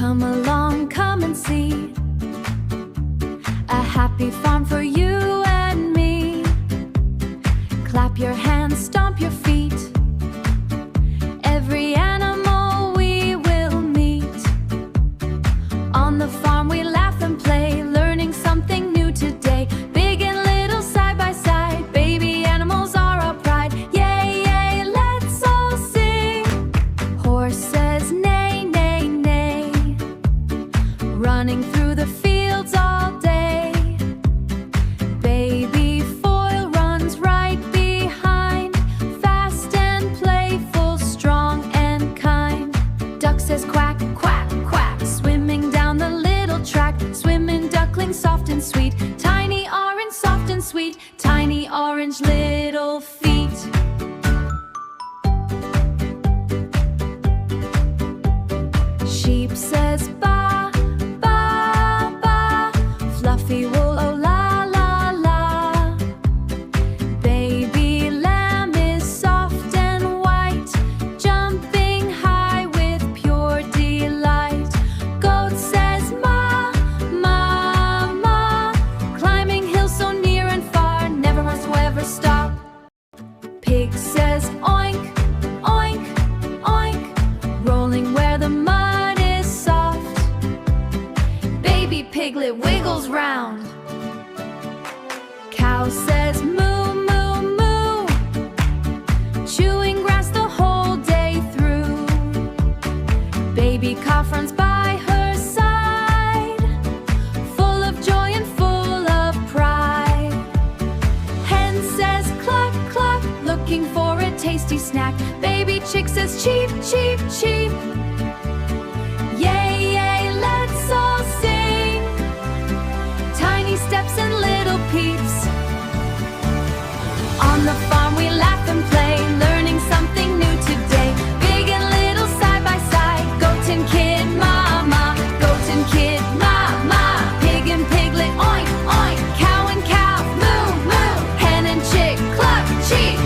Come along, come and see a happy farm for you and me. Clap your hands, stomp your feet. Every animal we will meet. On the farm we laugh and play, learning something new today. Big and little side by side, baby animals are our pride. Yay, yay, let's all sing. Horse says neigh, neigh, neigh, running through the fields all day. Baby foal runs right behind, fast and playful, strong and kind. Duck says quack, quack, quack, swimming down the little track. Swimming duckling, soft and sweet, tiny orange, soft and sweet, tiny orange little feet. Sheep says ba, ba, ba, fluffy wool, oh la, la, la. Baby lamb is soft and white, jumping high with pure delight. Goat says ma, ma, ma, climbing hills so near and far, never must ever stop. Pig says oink, oink, oink, rolling where the mud is soft. Baby piglet wiggles round. Cow says moo, moo, moo, chewing grass the whole day through. Baby calf runs by her side, full of joy and full of pride. Hen says cluck, cluck, looking for a tasty snack. Baby chick says cheep, cheep, cheep. Yay, yay, let's all sing. Tiny steps and little peeps. On the farm we laugh and play, learning something new today. Big and little side by side, goat and kid mama, goat and kid mama. Pig and piglet oink, oink, cow and calf moo, moo. Hen and chick cluck, cheep.